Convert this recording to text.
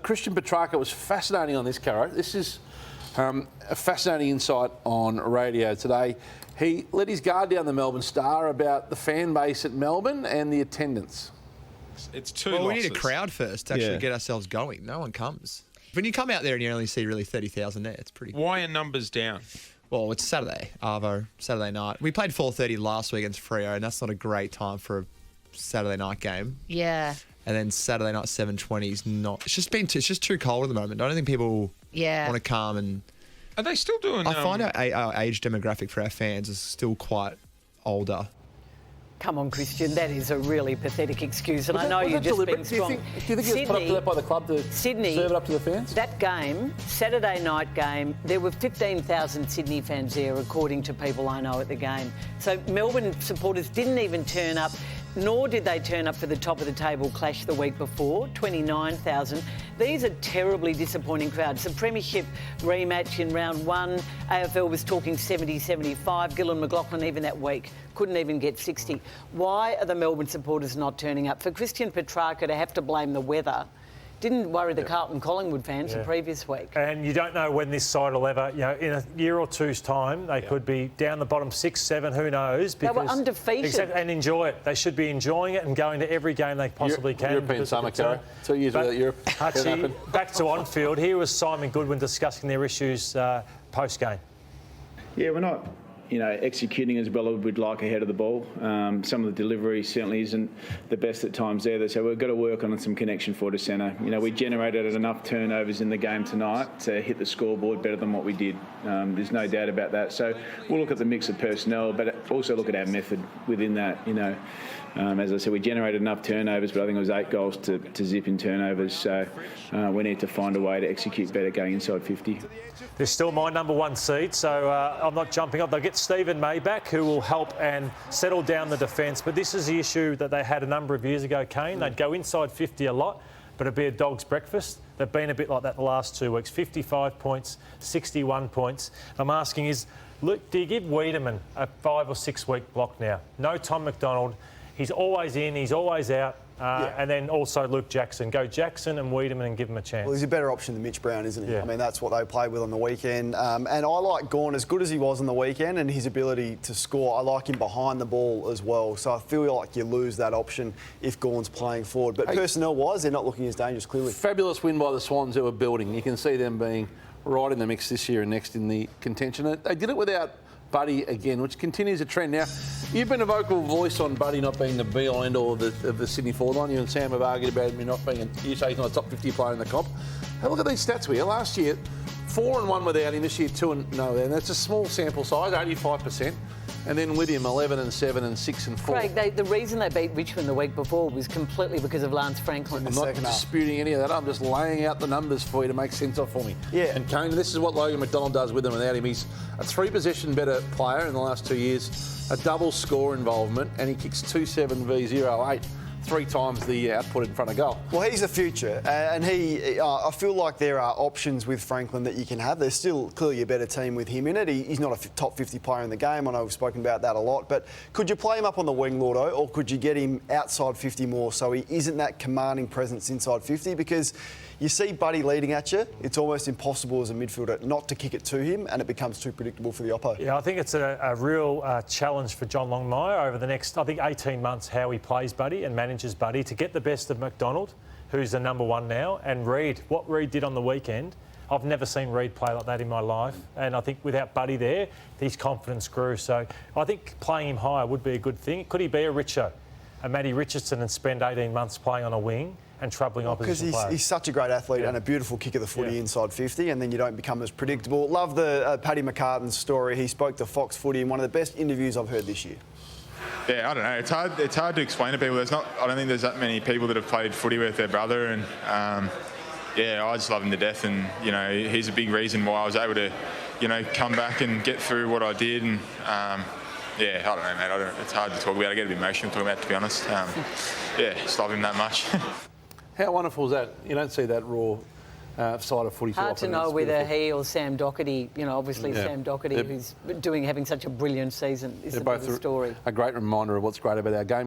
Christian Petracca was fascinating on this, Caro. This is a fascinating insight on radio today. He let his guard down the Melbourne Star about the fan base at Melbourne and the attendance. It's two losses. We need a crowd first to actually get ourselves going. No one comes. When you come out there and you only see really 30,000 there, it's pretty... Why are numbers down? Well, it's Saturday, Arvo, Saturday night. We played 4:30 last week against Freo, and that's not a great time for a Saturday night game. Yeah. And then Saturday night 7:20 is not... It's just too cold at the moment. I don't think people want to come and... Are they still doing... I find our age demographic for our fans is still quite older. Come on, Christian, that is a really pathetic excuse, and I know you're just being strong. Do you think it's put up to that by the club to Sydney, serve it up to the fans? That game, Saturday night game, there were 15,000 Sydney fans there, according to people I know at the game. So Melbourne supporters didn't even turn up, nor did they turn up for the top of the table clash the week before, 29,000. These are terribly disappointing crowds. The Premiership rematch in round one, AFL was talking 70, 75. Gillon McLaughlin even that week couldn't even get 60. Why are the Melbourne supporters not turning up? For Christian Petracca to have to blame the weather didn't worry the Carlton-Collingwood fans the previous week. And you don't know when this side will ever, in a year or two's time, they could be down the bottom 6, 7, who knows. They were undefeated. And enjoy it. They should be enjoing it and going to every game they possibly can. European summer, Caro. 2 years without Europe. Hutchie, back to on-field. Here was Simon Goodwin discussing their issues post-game. Yeah, we're not... executing as well as we'd like ahead of the ball. Some of the delivery certainly isn't the best at times either, so we've got to work on some connection forward to centre. We generated enough turnovers in the game tonight to hit the scoreboard better than what we did. There's no doubt about that. So we'll look at the mix of personnel, but also look at our method within that. As I said, we generated enough turnovers, but I think it was 8 goals to zip in turnovers. So we need to find a way to execute better going inside 50. They're still my number one seed, so I'm not jumping up. They'll get Stephen May back, who will help and settle down the defence. But this is the issue that they had a number of years ago, Kane. They'd go inside 50 a lot, but it'd be a dog's breakfast. They've been a bit like that the last 2 weeks. 55 points, 61 points. I'm asking look, do you give Wiedemann a 5 or 6 week block now? No Tom McDonald. He's always in, he's always out. And then also Luke Jackson. Go Jackson and Wiedemann and give him a chance. Well, he's a better option than Mitch Brown, isn't he? Yeah. I mean, that's what they played with on the weekend. And I like Gawn, as good as he was on the weekend, and his ability to score. I like him behind the ball as well. So I feel like you lose that option if Gawn's playing forward. But personnel-wise, they're not looking as dangerous, clearly. Fabulous win by the Swans, who are building. You can see them being right in the mix this year and next in the contention. They did it without Buddy again, which continues a trend. Now, you've been a vocal voice on Buddy not being the be-all end-all of the Sydney forward line. You and Sam have argued about him not being, you say he's not a top 50 player in the comp. Have a look at these stats here. Last year, 4-1 without him. This year, 2-0 without him. That's a small sample size, 85%. And then with him, 11-7 and 6-4. Craig, the reason they beat Richmond the week before was completely because of Lance Franklin. I'm not disputing any of that. I'm just laying out the numbers for you to make sense of for me. Yeah. And Kane, this is what Logan McDonald does with him and without him. He's a 3-possession better player in the last 2 years, a double score involvement, and he kicks 2-7 v 0-8. 3 times the output in front of goal. Well, he's the future, and I feel like there are options with Franklin that you can have. There's still clearly a better team with him in it. He's not a top 50 player in the game. I know we've spoken about that a lot, but could you play him up on the wing, Lordo, or could you get him outside 50 more so he isn't that commanding presence inside 50? Because you see Buddy leading at you, it's almost impossible as a midfielder not to kick it to him, and it becomes too predictable for the oppo. Yeah, I think it's a real challenge for John Longmire over the next, 18 months, how he plays Buddy and manages Buddy to get the best of McDonald, who's the number one now, and Reid. What Reid did on the weekend, I've never seen Reid play like that in my life, and I think without Buddy there, his confidence grew. So I think playing him higher would be a good thing. Could he be a Matty Richardson and spend 18 months playing on a wing and troubling opposition players? Because he's such a great athlete and a beautiful kick of the footy inside 50, and then you don't become as predictable. Love the Paddy McCartan's story. He spoke to Fox Footy in one of the best interviews I've heard this year. Yeah, I don't know. It's hard to explain to people. I don't think there's that many people that have played footy with their brother, and I just love him to death. And he's a big reason why I was able to, come back and get through what I did. And I don't know, mate. It's hard to talk about. I get a bit emotional talking about it, to be honest. Just love him that much. How wonderful is that? You don't see that raw side of footy too often. Hard to know whether he or Sam Docherty, obviously Sam Docherty, who's having such a brilliant season, is the story. A great reminder of what's great about our game.